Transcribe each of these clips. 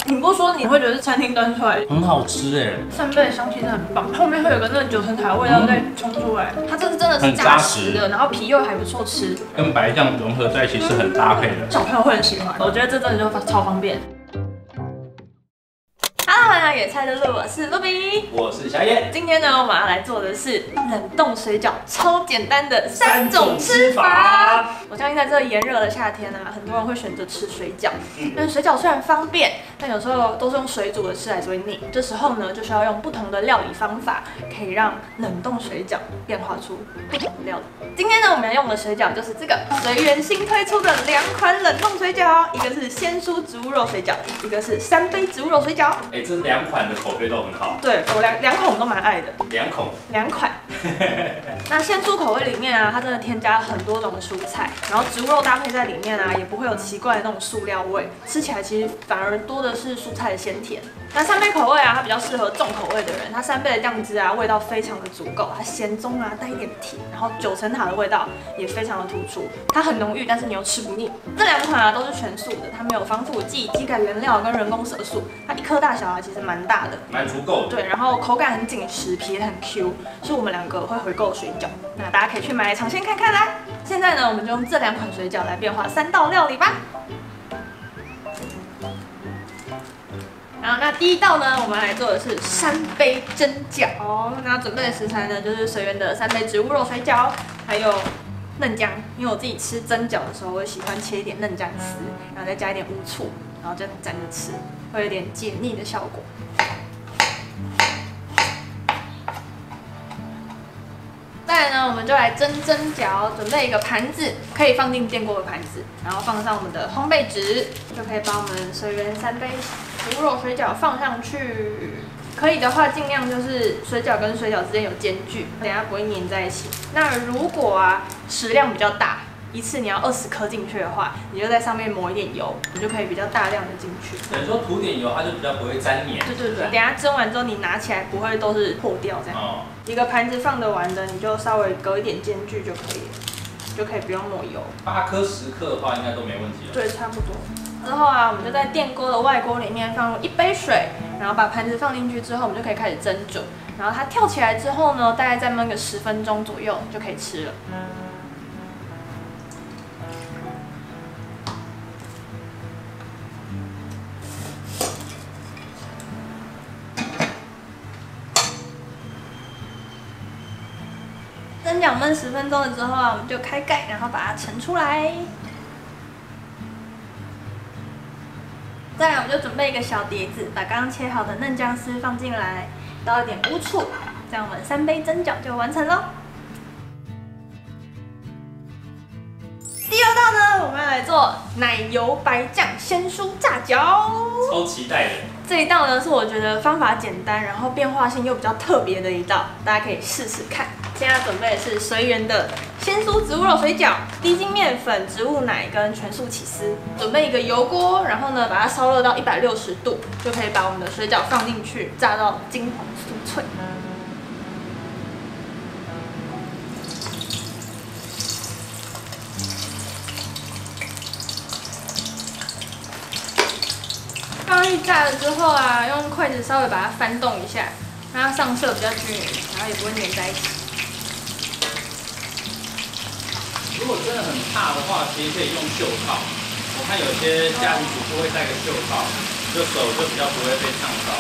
你不说你会觉得是餐厅端出来的，很好吃哎，扇贝的香气真的很棒，后面会有个那个九层塔的味道再冲出来，它这个真的是扎实的，然后皮又还不错吃，跟白酱融合在一起是很搭配的，小朋友会很喜欢。我觉得这真的就超方便。Hello， 欢迎来到野菜的路，我是露比，我是小野。今天呢，我们要来做的是冷冻水饺，超简单的3种吃法。我相信在这个炎热的夏天啊，很多人会选择吃水饺。但水饺虽然方便，但有时候都是用水煮的吃还是会腻。这时候呢，就需要用不同的料理方法，可以让冷冻水饺变化出不同的料理。今天呢，我们要用的水饺就是这个随缘新推出的2款冷冻水饺，一个是鲜蔬植物肉水饺，一个是3杯植物肉水饺。这2款的口碑都很好。对，我两款我们都蛮爱的。2款。那鲜蔬口味里面啊，它真的添加了很多种蔬菜，然后植物肉搭配在里面啊，也不会有奇怪的那种塑料味，吃起来其实反而多的是蔬菜的鲜甜。那3杯口味啊，它比较适合重口味的人，它3杯的酱汁啊，味道非常的足够，它咸中啊带一点甜，然后九层塔的味道也非常的突出，它很浓郁，但是你又吃不腻。这2款啊都是全素的，它没有防腐剂、基改原料跟人工色素，它一颗大小啊其实蛮大的，蛮足够的。对，然后口感很紧实，皮也很 Q， 是我们2个会回购的水饺。那大家可以去买来尝鲜看看啦。现在呢，我们就用这2款水饺来变化3道料理吧。好，那第一道呢，我们来做的是3杯蒸饺。那准备的食材呢，就是随缘的3杯植物肉水饺，还有嫩姜。因为我自己吃蒸饺的时候，我喜欢切一点嫩姜丝，然后再加一点乌醋，然后就蘸着吃，会有点解腻的效果。再来呢，我们就来蒸饺，准备一个盘子，可以放进电锅的盘子，然后放上我们的烘焙纸，就可以把我们随缘3杯植物肉水饺放上去。可以的话，尽量就是水饺跟水饺之间有间距，等下不会粘在一起。那如果啊食量比较大，一次你要20颗进去的话，你就在上面抹一点油，你就可以比较大量的进去。等于说涂点油，它就比较不会沾黏。对，等下蒸完之后你拿起来不会都是破掉这样。一个盘子放得完的，你就稍微隔一点间距就可以了，就可以不用抹油。8颗10颗的话，应该都没问题了。对，差不多。之后啊，我们就在电锅的外锅里面放入1杯水，然后把盘子放进去之后，我们就可以开始蒸煮。然后它跳起来之后呢，大概再焖个10分钟左右就可以吃了。蒸饺焖10分钟了之后啊，我们就开盖，然后把它盛出来。再来，我们就准备一个小碟子，把刚刚切好的嫩姜丝放进来，倒一点乌醋，这样我们3杯蒸饺就完成喽。第2道呢，我们要来做奶油白酱鲜蔬炸饺，超期待的。这一道呢是我觉得方法简单，然后变化性又比较特别的一道，大家可以试试看。现在准备的是随缘的鲜蔬植物肉水饺，低筋面粉、植物奶跟全素起司。准备一个油锅，然后呢把它烧热到160度，就可以把我们的水饺放进去，炸到金黄酥脆。放进去炸了之后啊，用筷子稍微把它翻动一下，让它上色比较均匀，然后也不会粘在一起。如果真的很怕的话，其实可以用袖套。我看有些家庭主妇会戴个袖套，就手就比较不会被烫到。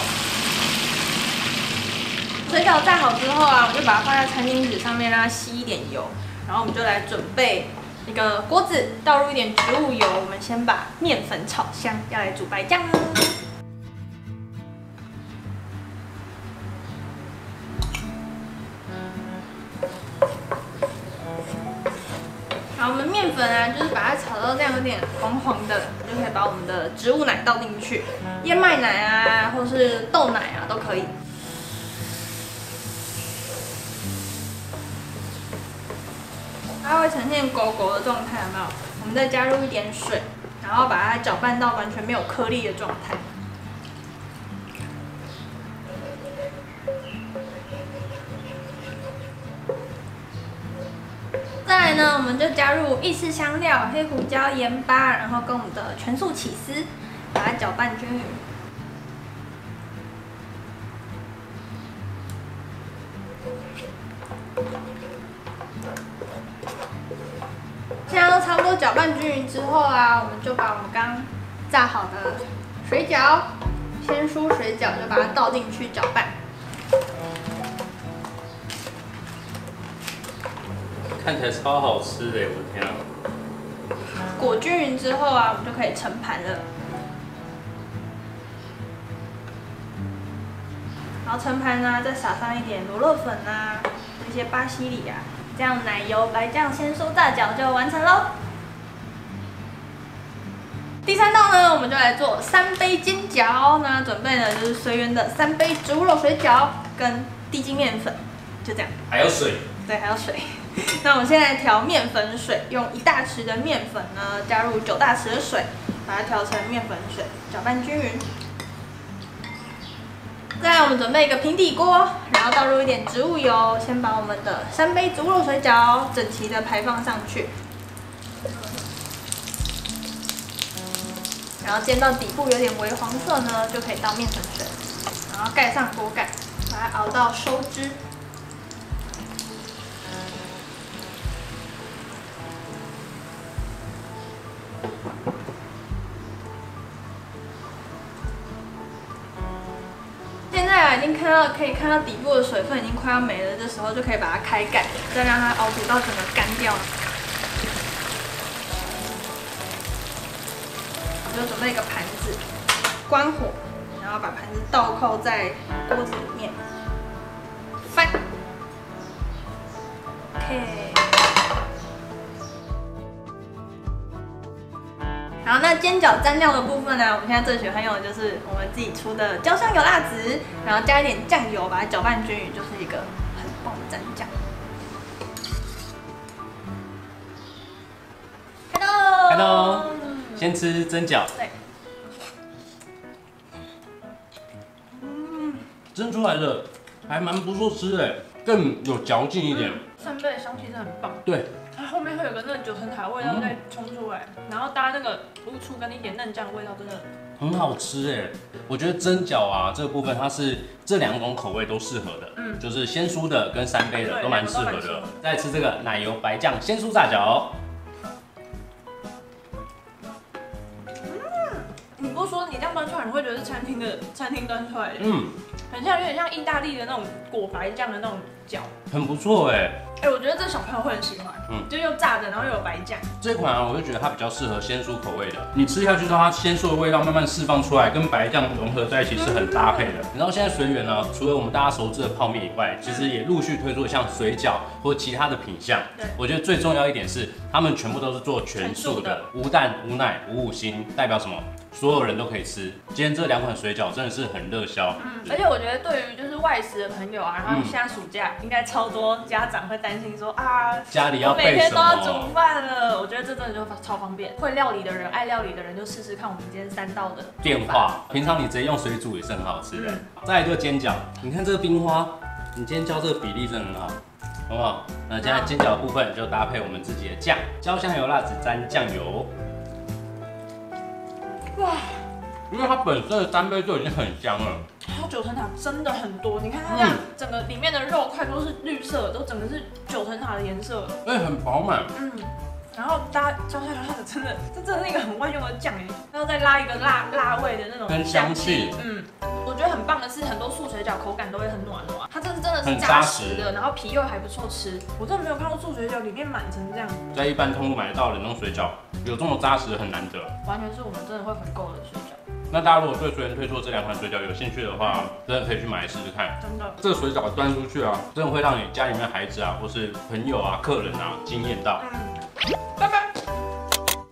水饺炸好之后啊，我们就把它放在餐巾纸上面，让它吸一点油。然后我们就来准备一个锅子，倒入一点植物油。我们先把面粉炒香，要来煮白酱。好，我们面粉啊，就是把它炒到这样有点黄黄的，就可以把我们的植物奶倒进去，燕麦奶啊，或是豆奶啊都可以。它会呈现狗狗的状态，有没有？我们再加入一点水，然后把它搅拌到完全没有颗粒的状态。再来呢，我们就加入意式香料、黑胡椒、盐巴，然后跟我们的全素起司，把它搅拌均匀。都搅拌均匀之后啊，我们就把我们刚炸好的水饺，鲜蔬水饺就把它倒进去搅拌。看起来超好吃的，我的天啊！裹均匀之后啊，我们就可以盛盘了。然后盛盘呢，再撒上一点罗勒粉啊，这些巴西里啊，这样奶油白酱鲜蔬炸饺就完成喽。第3道呢，我们就来做3杯煎饺。那准备的就是随缘的3杯植物肉水饺跟低筋面粉，就这样。还有水。对，还有水。那我们现在调面粉水，用1大匙的面粉呢，加入9大匙的水，把它调成面粉水，搅拌均匀。再来，我们准备一个平底锅，然后倒入一点植物油，先把我们的3杯植物肉水饺整齐的排放上去，然后煎到底部有点微黄色呢，就可以倒面粉水，然后盖上锅盖，把它熬到收汁。现在啊，已经可以看到底部的水分已经快要没了，这时候就可以把它开盖，再让它熬煮到整个干掉。我就准备一个盘子，关火，然后把盘子倒扣在锅子里面，翻。OK。好，那煎饺蘸料的部分呢，我们现在最喜欢用的就是我们自己出的焦香油辣子，然后加一点酱油，把它搅拌均匀，就是一个很棒的蘸酱。开动！先吃蒸饺。对。蒸出来的还蛮不错吃的，更有嚼劲一点。3倍的香气真的很棒。对。它后面会有个那个9层塔的味道再冲出来，然后搭那个乌醋跟一点嫩酱的味道，真的很好吃哎！我觉得蒸饺啊这个部分它是这2种口味都适合的，就是鲜蔬的跟3杯的都蛮适合的。再吃这个奶油白酱鲜蔬炸饺。你不说你这样端出来，你会觉得是餐厅端出来的，很像有点像意大利的那种裹白酱的那种饺，很不错哎。我觉得这小朋友会很喜欢，就又炸的，然后又有白酱。这款啊，我就觉得它比较适合鲜蔬口味的，你吃下去之后，它鲜蔬的味道慢慢释放出来，跟白酱融合在一起是很搭配的。你知道现在随缘呢，除了我们大家熟知的泡面以外，其实也陆续推出像水饺或其他的品项。我觉得最重要一点是，他们全部都是做全素的，无蛋、无奶、无五辛，代表什么？所有人都可以吃。今天这2款水饺真的是很热销。而且我觉得对于就是外食的朋友啊，然后现在暑假应该超多家长会担心说啊，家里要备什么？每天都要煮饭了。我觉得这真的就超方便，会料理的人、爱料理的人就试试看我们今天3道的变化。平常你直接用水煮也是很好吃的。再来就是煎饺，你看这个冰花，你今天教这个比例真的很好。好不好？那现在煎饺的部分就搭配我们自己的酱，焦香油辣子沾酱油。哇！因为它本身的3杯就已经很香了，还有9层塔真的很多，你看它这样整个里面的肉块都是绿色，都整个是9层塔的颜色，而且很饱满。然后搭焦香油辣子真的，这真的是一个很万用的酱哎，然后再拉一个辣味的那种香气。我觉得很棒的是，很多素水饺口感都会很软，它真的是扎实的，然后皮又还不错吃。我真的没有看过素水饺里面满成这样，在一般通路买得到的那种水饺，有这么扎实很难得，完全是我们真的会回购的水饺。那大家如果对随缘推出这2款水饺有兴趣的话，真的可以去买来试试看。真的，这个水饺端出去啊，真的会让你家里面孩子啊，或是朋友啊、客人啊惊艳到。拜拜。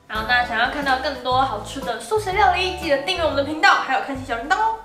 然后大家想要看到更多好吃的素食料理，记得订阅我们的频道，还有开启小铃铛哦。